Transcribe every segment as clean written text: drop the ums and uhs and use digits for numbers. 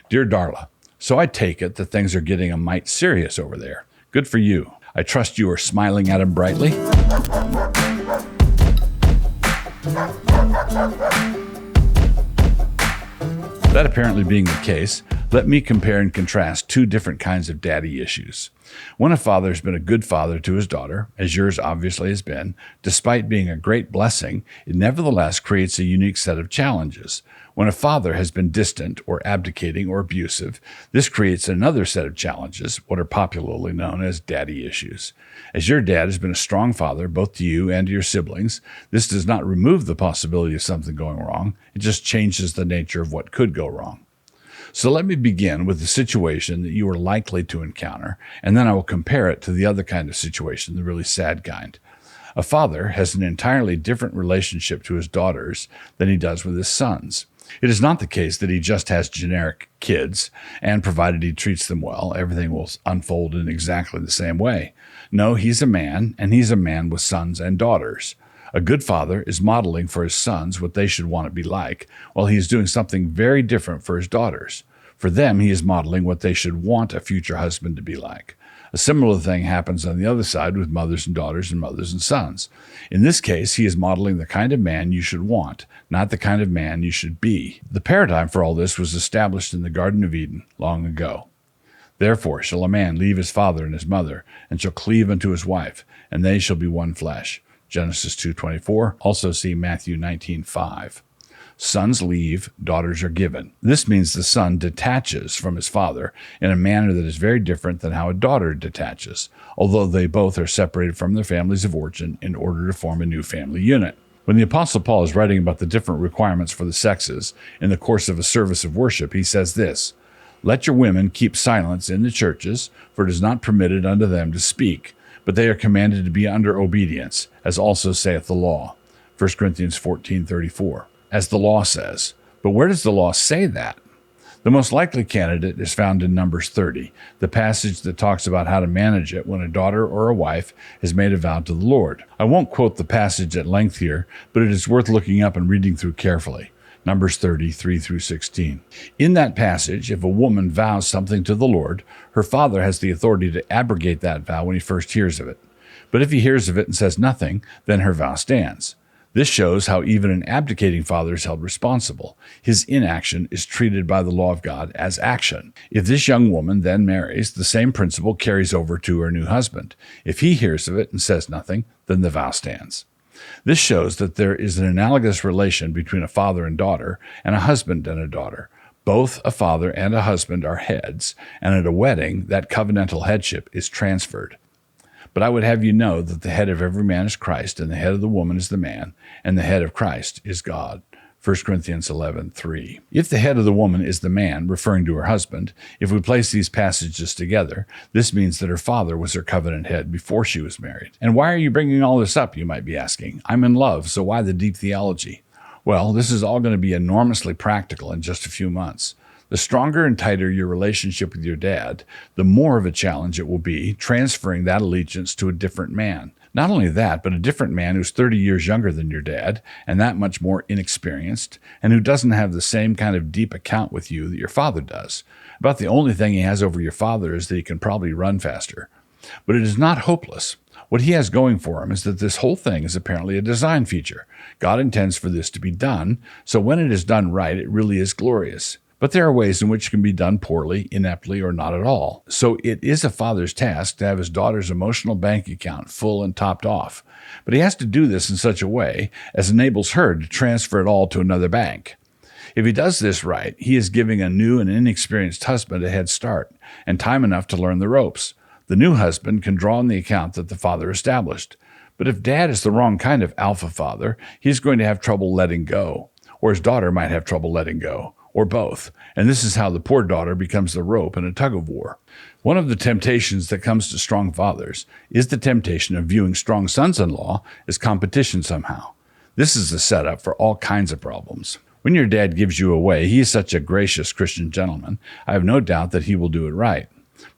Dear Darla, so I take it that things are getting a mite serious over there. Good for you. I trust you are smiling at him brightly. That apparently being the case, let me compare and contrast two different kinds of daddy issues. When a father has been a good father to his daughter, as yours obviously has been, despite being a great blessing, it nevertheless creates a unique set of challenges. When a father has been distant or abdicating or abusive, this creates another set of challenges, what are popularly known as daddy issues. As your dad has been a strong father both to you and to your siblings, this does not remove the possibility of something going wrong. It just changes the nature of what could go wrong. So let me begin with the situation that you are likely to encounter, and then I will compare it to the other kind of situation, the really sad kind. A father has an entirely different relationship to his daughters than he does with his sons. It is not the case that he just has generic kids, and provided he treats them well, everything will unfold in exactly the same way. No, he's a man, and he's a man with sons and daughters. A good father is modeling for his sons what they should want to be like, while he is doing something very different for his daughters. For them, he is modeling what they should want a future husband to be like. A similar thing happens on the other side with mothers and daughters and mothers and sons. In this case, he is modeling the kind of man you should want, not the kind of man you should be. The paradigm for all this was established in the Garden of Eden long ago. Therefore shall a man leave his father and his mother, and shall cleave unto his wife, and they shall be one flesh. Genesis 2:24. Also see Matthew 19:5. Sons leave, daughters are given. This means the son detaches from his father in a manner that is very different than how a daughter detaches, although they both are separated from their families of origin in order to form a new family unit. When the Apostle Paul is writing about the different requirements for the sexes in the course of a service of worship, he says this, "Let your women keep silence in the churches, for it is not permitted unto them to speak, but they are commanded to be under obedience, as also saith the law." 1 Corinthians 14:34. As the law says. But where does the law say that? The most likely candidate is found in Numbers 30, the passage that talks about how to manage it when a daughter or a wife has made a vow to the Lord. I won't quote the passage at length here, but it is worth looking up and reading through carefully. Numbers 30, 3-16. In that passage, if a woman vows something to the Lord, her father has the authority to abrogate that vow when he first hears of it. But if he hears of it and says nothing, then her vow stands. This shows how even an abdicating father is held responsible. His inaction is treated by the law of God as action. If this young woman then marries, the same principle carries over to her new husband. If he hears of it and says nothing, then the vow stands. This shows that there is an analogous relation between a father and daughter and a husband and a daughter. Both a father and a husband are heads, and at a wedding, that covenantal headship is transferred. But I would have you know that the head of every man is Christ, and the head of the woman is the man, and the head of Christ is God. 1 Corinthians 11:3. If the head of the woman is the man, referring to her husband, if we place these passages together, this means that her father was her covenant head before she was married. And why are you bringing all this up, you might be asking? I'm in love, so why the deep theology? Well, this is all going to be enormously practical in just a few months. The stronger and tighter your relationship with your dad, the more of a challenge it will be transferring that allegiance to a different man. Not only that, but a different man who's 30 years younger than your dad and that much more inexperienced, and who doesn't have the same kind of deep account with you that your father does. About the only thing he has over your father is that he can probably run faster. But it is not hopeless. What he has going for him is that this whole thing is apparently a design feature. God intends for this to be done, so when it is done right, it really is glorious. But there are ways in which it can be done poorly, ineptly, or not at all. So it is a father's task to have his daughter's emotional bank account full and topped off. But he has to do this in such a way as enables her to transfer it all to another bank. If he does this right, he is giving a new and inexperienced husband a head start and time enough to learn the ropes. The new husband can draw on the account that the father established. But if dad is the wrong kind of alpha father, he's going to have trouble letting go, or his daughter might have trouble letting go, or both. And this is how the poor daughter becomes the rope in a tug-of-war. One of the temptations that comes to strong fathers is the temptation of viewing strong sons-in-law as competition somehow. This is the setup for all kinds of problems. When your dad gives you away, he is such a gracious Christian gentleman, I have no doubt that he will do it right.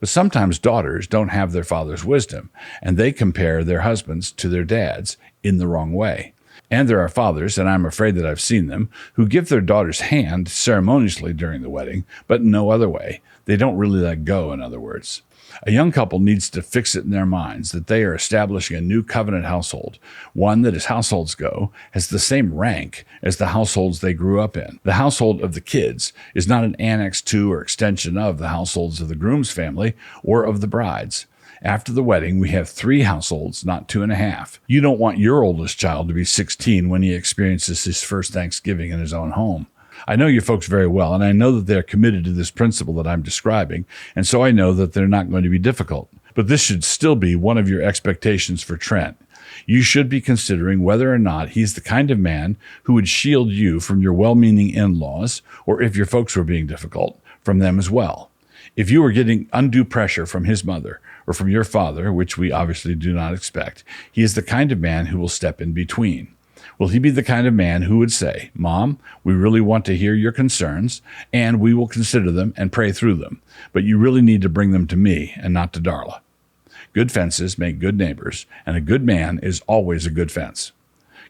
But sometimes daughters don't have their father's wisdom, and they compare their husbands to their dads in the wrong way. And there are fathers, and I'm afraid that I've seen them, who give their daughter's hand ceremoniously during the wedding, but in no other way. They don't really let go, in other words. A young couple needs to fix it in their minds that they are establishing a new covenant household, one that, as households go, has the same rank as the households they grew up in. The household of the kids is not an annex to or extension of the households of the groom's family or of the bride's. After the wedding, we have 3 households, not 2.5. You don't want your oldest child to be 16 when he experiences his first Thanksgiving in his own home. I know you folks very well, and I know that they're committed to this principle that I'm describing, and so I know that they're not going to be difficult. But this should still be one of your expectations for Trent. You should be considering whether or not he's the kind of man who would shield you from your well-meaning in-laws, or if your folks were being difficult, from them as well. If you were getting undue pressure from his mother or from your father, which we obviously do not expect, he is the kind of man who will step in between. Will he be the kind of man who would say, Mom, we really want to hear your concerns, and we will consider them and pray through them, but you really need to bring them to me and not to Darla. Good fences make good neighbors, and a good man is always a good fence.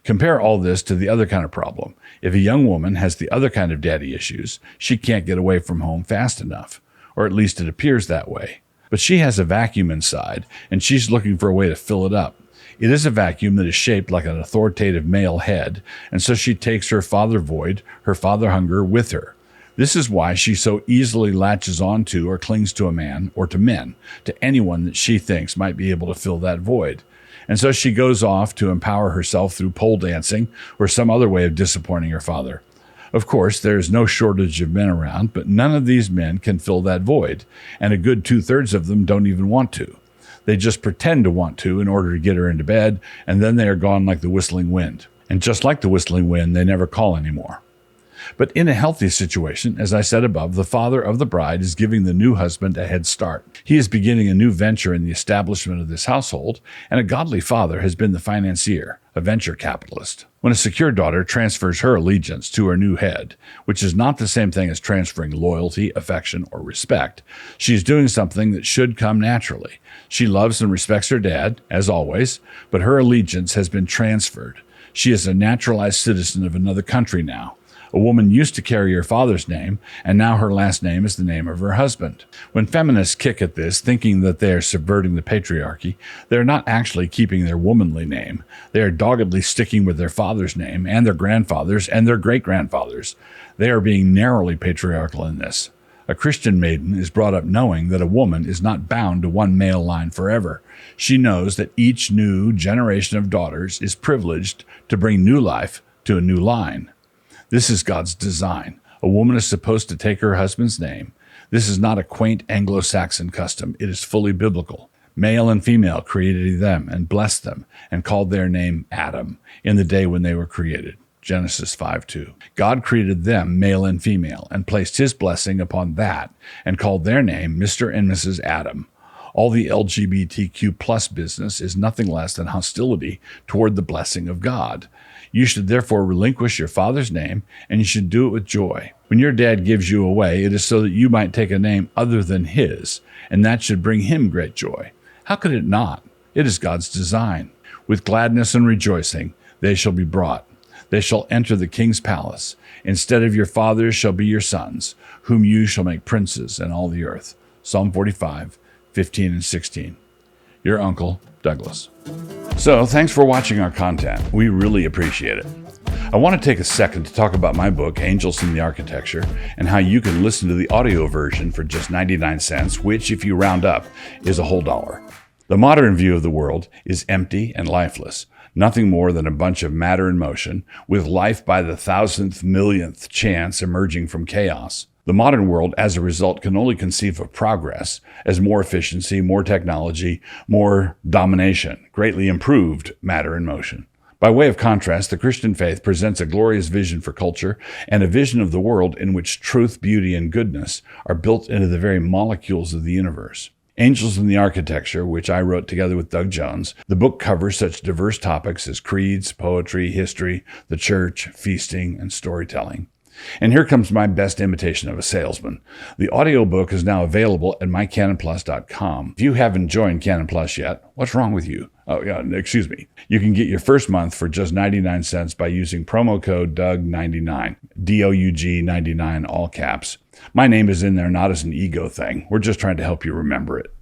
Compare all this to the other kind of problem. If a young woman has the other kind of daddy issues, she can't get away from home fast enough, or at least it appears that way. But she has a vacuum inside, and she's looking for a way to fill it up. It is a vacuum that is shaped like an authoritative male head, and so she takes her father void, her father hunger with her. This is why she so easily latches onto or clings to a man, or to men, to anyone that she thinks might be able to fill that void. And so she goes off to empower herself through pole dancing or some other way of disappointing her father. Of course, there is no shortage of men around, but none of these men can fill that void, and a good 2/3 of them don't even want to. They just pretend to want to in order to get her into bed, and then they are gone like the whistling wind. And just like the whistling wind, they never call anymore. But in a healthy situation, as I said above, the father of the bride is giving the new husband a head start. He is beginning a new venture in the establishment of this household, and a godly father has been the financier, a venture capitalist. When a secure daughter transfers her allegiance to her new head, which is not the same thing as transferring loyalty, affection, or respect, she is doing something that should come naturally. She loves and respects her dad, as always, but her allegiance has been transferred. She is a naturalized citizen of another country now. A woman used to carry her father's name, and now her last name is the name of her husband. When feminists kick at this, thinking that they are subverting the patriarchy, they are not actually keeping their womanly name. They are doggedly sticking with their father's name, and their grandfather's, and their great-grandfather's. They are being narrowly patriarchal in this. A Christian maiden is brought up knowing that a woman is not bound to one male line forever. She knows that each new generation of daughters is privileged to bring new life to a new line. This is God's design. A woman is supposed to take her husband's name. This is not a quaint Anglo-Saxon custom. It is fully biblical. Male and female created he them and blessed them and called their name Adam in the day when they were created. Genesis 5:2. God created them, male and female, and placed his blessing upon that and called their name Mr. and Mrs. Adam. All the LGBTQ plus business is nothing less than hostility toward the blessing of God. You should therefore relinquish your father's name, and you should do it with joy. When your dad gives you away, it is so that you might take a name other than his, and that should bring him great joy. How could it not? It is God's design. With gladness and rejoicing, they shall be brought. They shall enter the king's palace. Instead of your fathers shall be your sons, whom you shall make princes in all the earth. Psalm 45:15 and 16. Your Uncle, Douglas. So, thanks for watching our content. We really appreciate it. I want to take a second to talk about my book, Angels in the Architecture, and how you can listen to the audio version for just 99 cents, which, if you round up, is a whole $1. The modern view of the world is empty and lifeless, nothing more than a bunch of matter in motion, with life by the thousandth, millionth chance emerging from chaos. The modern world, as a result, can only conceive of progress as more efficiency, more technology, more domination, greatly improved matter in motion. By way of contrast, the Christian faith presents a glorious vision for culture and a vision of the world in which truth, beauty, and goodness are built into the very molecules of the universe. Angels in the Architecture, which I wrote together with Doug Jones, the book covers such diverse topics as creeds, poetry, history, the church, feasting, and storytelling. And here comes my best imitation of a salesman. The audiobook is now available at mycanonplus.com. If you haven't joined Canon Plus yet, what's wrong with you? Oh, yeah, excuse me. You can get your first month for just 99 cents by using promo code DOUG99, DOUG99, all caps. My name is in there not as an ego thing. We're just trying to help you remember it.